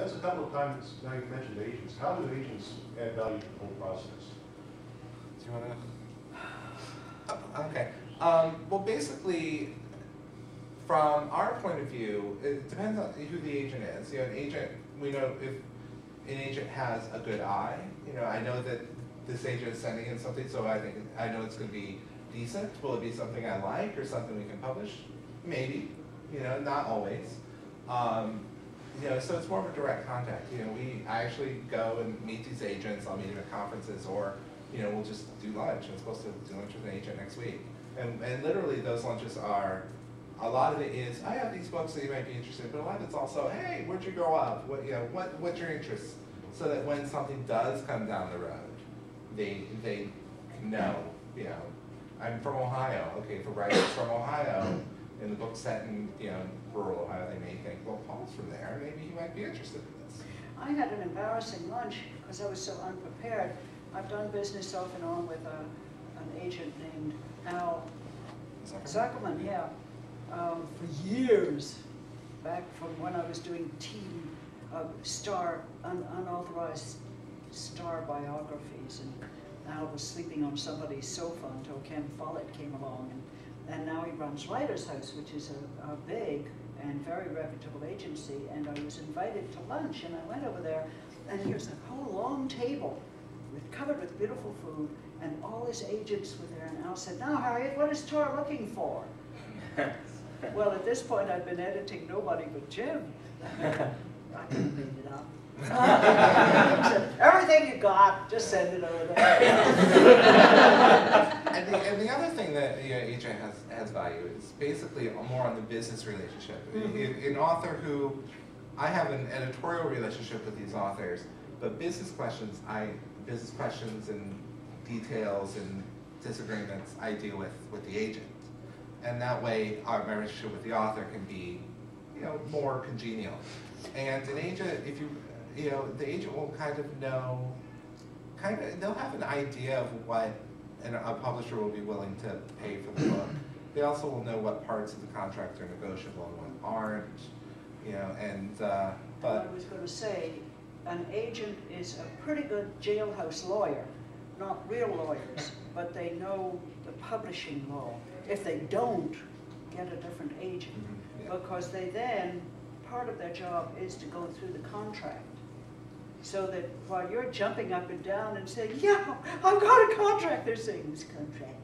That's a couple of times now you mentioned agents. How do agents add value to the whole process? Do you want to? Okay. Well, basically, from our point of view, it depends on who the agent is. You know, an agent, we know if an agent has a good eye. You know, I know that this agent is sending in something, so I know it's going to be decent. Will it be something I like or something we can publish? Maybe. You know, not always. You know, so it's more of a direct contact. You know, I actually go and meet these agents. I'll meet them at conferences, or you know, we'll just do lunch. I'm supposed to do lunch with an agent next week, and literally those lunches are. A lot of it is, I have these books that you might be interested in, but a lot of it's also, hey, where'd you grow up? What's your interest? So that when something does come down the road, they know, you know, I'm from Ohio. Okay, for writers from Ohio, in the book set in, you know, rural Ohio, they may think, well, Paul's from there. Maybe he might be interested in this. I had an embarrassing lunch because I was so unprepared. I've done business off and on with an agent named Al Zuckerman, yeah. For years, back from when I was doing unauthorized star biographies, and Al was sleeping on somebody's sofa until Ken Follett came along, and now he runs Writer's House, which is a big and very reputable agency, and I was invited to lunch, and I went over there, and here's a whole long table covered with beautiful food, and all his agents were there, and Al said, "Now, Harriet, what is Tor looking for?" Well, at this point, I'd been editing nobody but Jim. I could have made it up. Said, everything you got, just send it over there. And the other thing that the agent has value is basically more on the business relationship. An author who, I have an editorial relationship with these authors, but business questions and details and disagreements I deal with the agent. And that way, my relationship with the author can be, you know, more congenial. And an agent, the agent will kind of know, they'll have an idea of what a publisher will be willing to pay for the book. They also will know what parts of the contract are negotiable and what aren't, you know, but I was going to say, an agent is a pretty good jailhouse lawyer, not real lawyers, but they know the publishing law. If they don't, get a different agent, because they then, part of their job is to go through the contract. So that while you're jumping up and down and saying, yeah, I've got a contract, they're saying, this contract.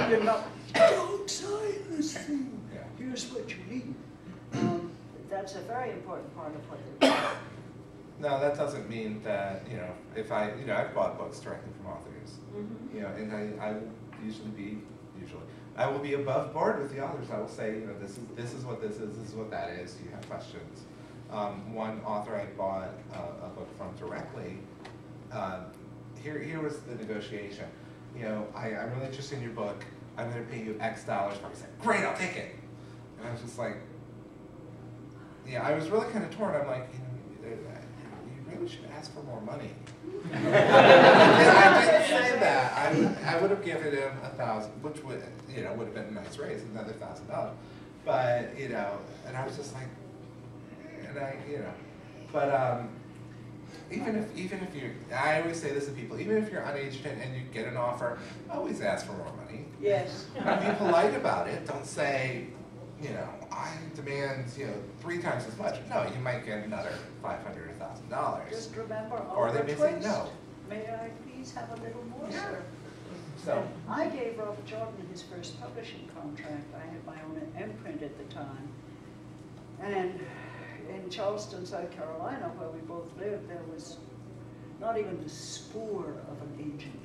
You're not, don't sign this thing. Here's what you need. That's a very important part of what they're doing. No, that doesn't mean that, you know, if I've bought books directly from authors, you know, and I will I will be above board with the authors. I will say, you know, this is what this is what that is. Do you have questions? One author I bought a book from directly, here was the negotiation. You know, I'm really interested in your book. I'm going to pay you X dollars for it. He said, great, I'll take it. And I was just like, yeah, I was really kind of torn. I'm like, you really should ask for more money. And I didn't say that. I would have given him $1,000, which would have been a nice raise, another $1,000. But you know, and I was just like, but even if you, I always say this to people, even if you're unaged and you get an offer, always ask for more money. Yes. Be polite about it. Don't say, you know, I demand, you know, 3 times as much. No, you might get another $500 or $1,000. Just remember, or they may say no. May I please have a little more, yeah. sir? So I gave Robert Jordan his first publishing contract. I had my own imprint at the time, and in Charleston, South Carolina, where we both lived, there was not even the spore of an agent.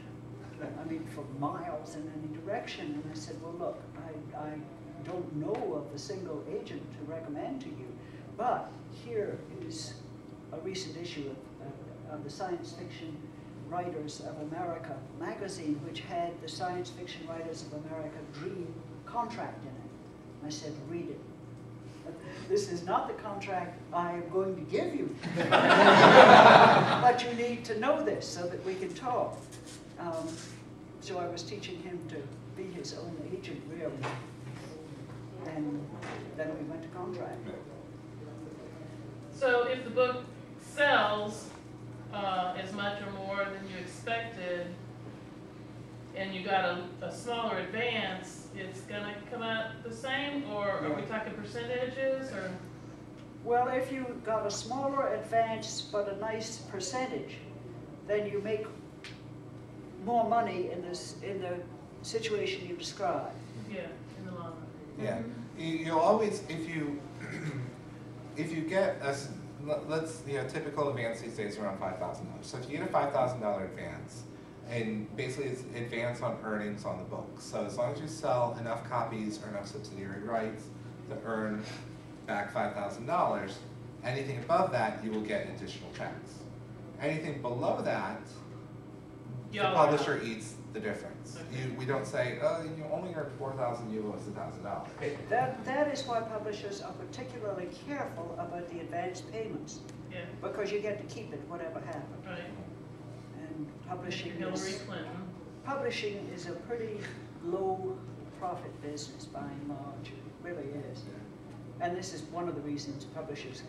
I mean, for miles in any direction. And I said, well, look, I don't know of a single agent to recommend to you, but here is a recent issue of the Science Fiction Writers of America magazine, which had the Science Fiction Writers of America dream contract in it. I said, read it. This is not the contract I am going to give you, but you need to know this so that we can talk. So I was teaching him to be his own agent, really. And then we went to contract. So if the book sells as much or more than you expected, and you got a smaller advance, it's gonna come out the same, or are we talking percentages, or? Well, if you got a smaller advance but a nice percentage, then you make more money in the situation you described. Yeah, in the long run. Yeah, you'll always, if you get let's, typical advance these days around $5,000. So if you get a $5,000 advance, and basically it's advance on earnings on the book. So as long as you sell enough copies or enough subsidiary rights to earn back $5,000, anything above that you will get additional checks. Anything below that, the publisher eats the difference. Okay. We don't say, oh, you only earned 4,000, you owe us $1,000. That is why publishers are particularly careful about the advance payments, Yeah, because you get to keep it whatever happens. right. And publishing Hillary is, Clinton. publishing is a pretty low profit business by and large. It really is. And this is one of the reasons publishers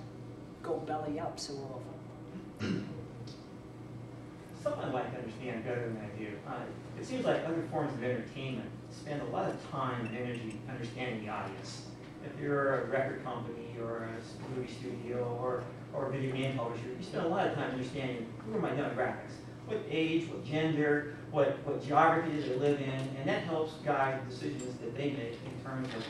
go belly up so often. Something I'd like to understand better than I do. It seems like other forms of entertainment spend a lot of time and energy understanding the audience. If you're a record company or a movie studio or a video game publisher, you spend a lot of time understanding who are my demographics, what age, what gender, what geography do they live in, and that helps guide the decisions that they make in terms of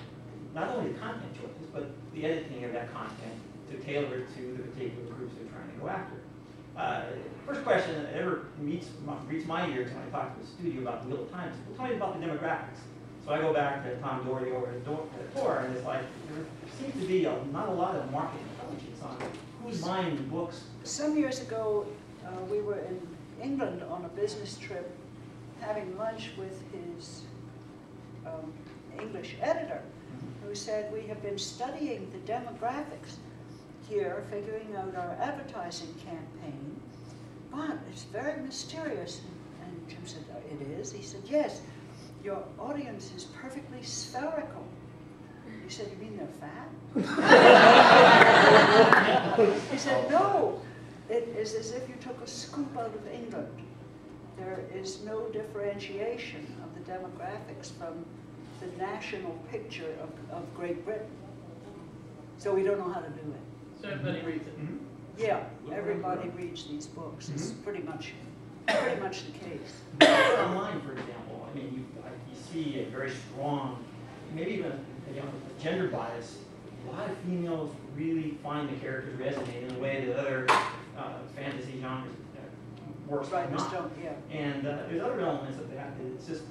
not only the content choices, but the editing of that content to tailor it to the particular groups they're trying to go after. First question that ever reached my ears when I talk to the studio about the Wheel of Time is, well, tell me about the demographics. So I go back to Tom Doherty over at Tor, and it's like, there seems to be not a lot of market intelligence on who's buying the books. Some years ago, we were in England on a business trip, having lunch with his English editor, who said, we have been studying the demographics here, figuring out our advertising campaign, but it's very mysterious. And Jim said, it is? He said, yes, your audience is perfectly spherical. He said, you mean they're fat? He said, no, it is as if you took a scoop out of England. There is no differentiation of the demographics from the national picture of Great Britain. So we don't know how to do it. So everybody reads it. Mm-hmm. Yeah, everybody reads these books. It's pretty much the case. Online, for example, I mean, you see a very strong, maybe even a gender bias. A lot of females really find the characters resonate in a way that other fantasy genres works not. Don't, yeah. And there's other elements of that. It's just,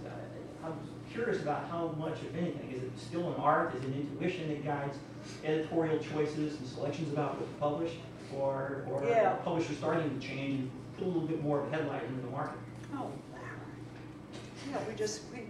I'm curious about how much, if anything, is it still an art? Is it intuition that guides editorial choices and selections about what to publish? Or are publishers starting to change and put a little bit more of a headlight into the market? Oh, yeah, we just make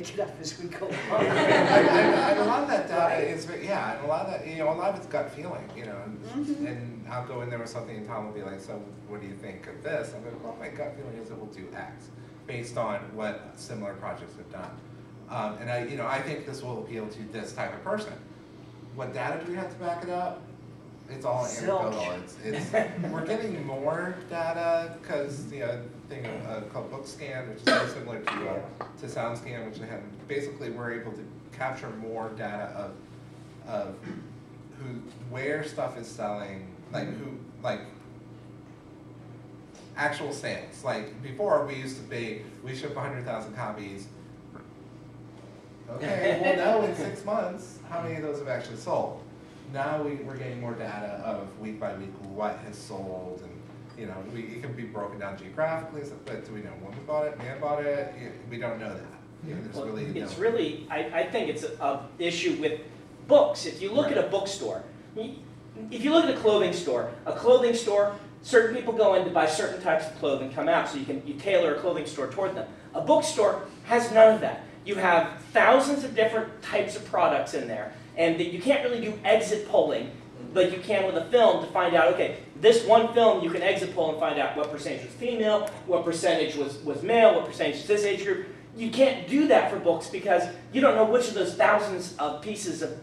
it up as we go along. And a lot of that data is, and a lot of that, a lot of it's gut feeling, and I'll go in there with something and Tom will be like, so what do you think of this? I'm like, well, my gut feeling is it will do X, based on what similar projects have done. And I think this will appeal to this type of person. What data do we have to back it up? It's all anecdotal. We're getting more data because the thing called BookScan, which is very similar to SoundScan, which they have. Basically, we're able to capture more data of where stuff is selling, like actual sales. Like before, we ship 100,000 copies. Okay, well now in 6 months, how many of those have actually sold? Now we're getting more data of week by week what has sold, and it can be broken down geographically. But do we know woman bought it, man bought it? We don't know that. I think it's an issue with books. If you look at a bookstore, if you look at a clothing store, certain people go in to buy certain types of clothing, come out, so you tailor a clothing store toward them. A bookstore has none of that. You have thousands of different types of products in there. And you can't really do exit polling like you can with a film to find out, okay, this one film you can exit poll and find out what percentage was female, what percentage was male, what percentage is this age group. You can't do that for books because you don't know which of those thousands of pieces of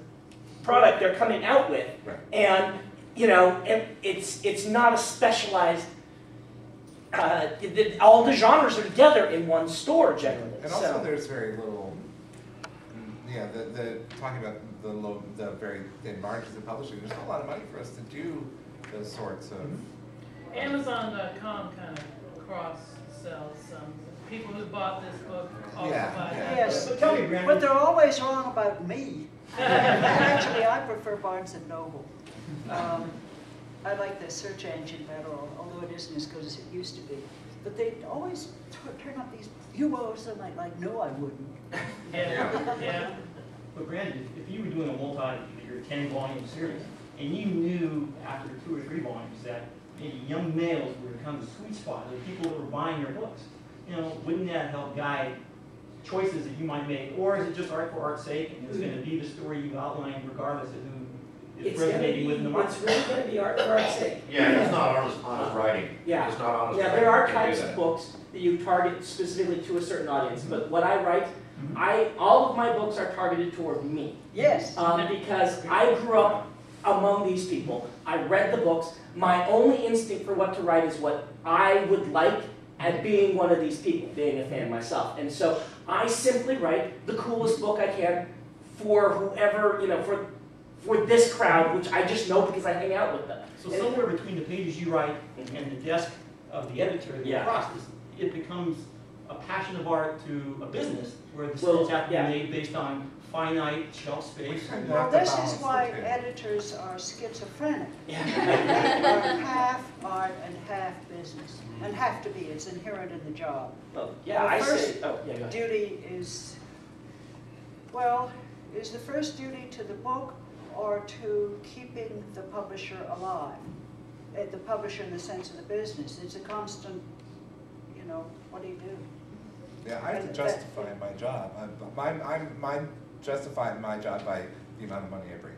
product they're coming out with. Right. And it's not a specialized. All the genres are together in one store generally. And also, there's very little. Yeah, the talking about the very thin margins of publishing. There's not a lot of money for us to do those sorts of. Amazon.com kind of cross sells some. People who bought this book also Yeah, buy yeah. it. Yes, But tell me, Brandon. but they're always wrong about me. Actually, I prefer Barnes & Noble. I like their search engine better, although it isn't as good as it used to be. But they always turn up these UOs, and I'm like, no, I wouldn't. Yeah. But Brandon, if you were doing a your 10-volume series, and you knew after 2 or 3 volumes that maybe young males were to come to the sweet spot, the people that were buying your books, wouldn't that help guide choices that you might make? Or is it just art for art's sake, and it's going to be the story you've outlined regardless of who is resonating with in the market? It's really going to be art for art's sake. Yeah, it's not honest writing. Yeah. It's not honest Yeah, writing. there are You can do types that. of books that you target specifically to a certain audience, but what I write, all of my books are targeted toward me. Yes. Because I grew up among these people. I read the books. My only instinct for what to write is what I would like at being one of these people, being a fan myself. And so I simply write the coolest book I can for whoever, for this crowd, which I just know because I hang out with them. So somewhere between the pages you write and the desk of the editor in the process, it becomes a passion of art to a business where the decisions have to be made based on finite shelf space. Well, this is why editors are schizophrenic. They are half art and half business, and have to be. It's inherent in the job. Oh, yeah, The I first say. Oh, yeah, go ahead. duty is the first duty to the book or to keeping the publisher alive? The publisher in the sense of the business. It's a constant, what do you do? Yeah, I have to justify my job. I'm justifying my job by the amount of money I bring.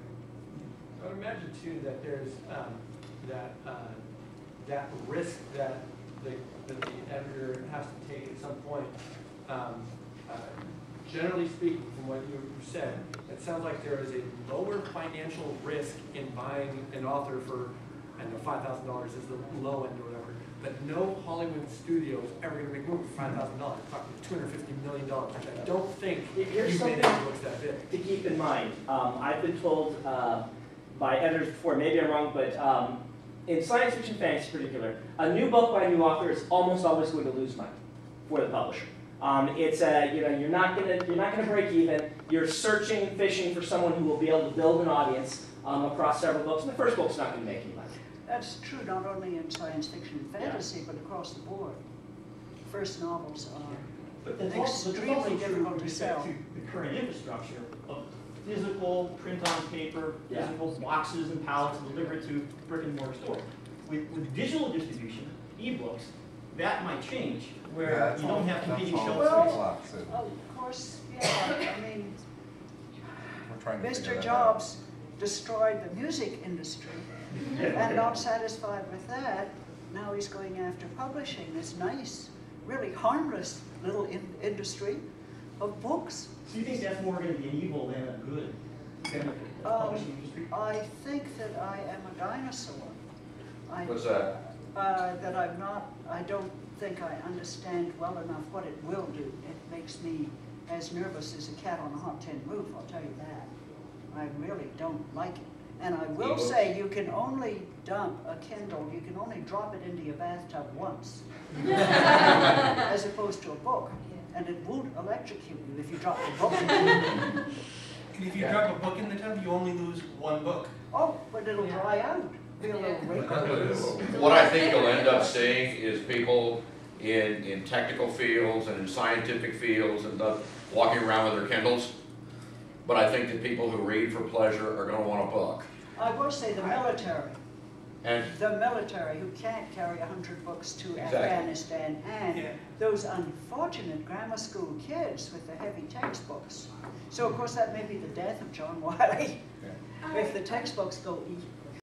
I would imagine too that there's that risk that the editor has to take at some point. Generally speaking, from what you said, it sounds like there is a lower financial risk in buying an author for, I don't know, $5,000 is the low end or whatever. But no Hollywood studio is ever going to make a movie for $5,000. Talking $250 million, which I don't think Here's you made something it looks that big. to keep in mind. I've been told by editors before, maybe I'm wrong, but in science fiction fantasy in particular, a new book by a new author is almost always going to lose money for the publisher. It's you're not gonna break even. You're searching and fishing for someone who will be able to build an audience across several books, and the first book's not going to make any money. That's true not only in science fiction and fantasy, but across the board. First novels are But that's also extremely difficult with to respect sell. to the current infrastructure of physical, print on paper, physical boxes and pallets delivered to brick and mortar stores. With digital distribution, ebooks, that might change, where you don't have competing shelf space. Of course, yeah. I mean, We're trying to figure Mr. that Jobs destroyed the music industry, and not satisfied with that, now he's going after publishing this nice, really harmless little industry of books. So you think that's more going to be an evil than a good benefit of the publishing industry? I think that I am a dinosaur. What's that? That I don't think I understand well enough what it will do. It makes me as nervous as a cat on a hot tin roof, I'll tell you that. I really don't like it. And I will say you can only dump a Kindle, you can only drop it into your bathtub once, as opposed to a book. And it won't electrocute you if you drop the book. And if you drop a book in the tub, you only lose one book. Oh, but it'll dry out. Be a little wrinkly. What I think you'll end up seeing is people in technical fields and in scientific fields and walking around with their Kindles. But I think that people who read for pleasure are going to want a book. I will say the military. And The military who can't carry 100 books to Exactly. Afghanistan, and those unfortunate grammar school kids with the heavy textbooks. So of course that may be the death of John Wiley. If the textbooks go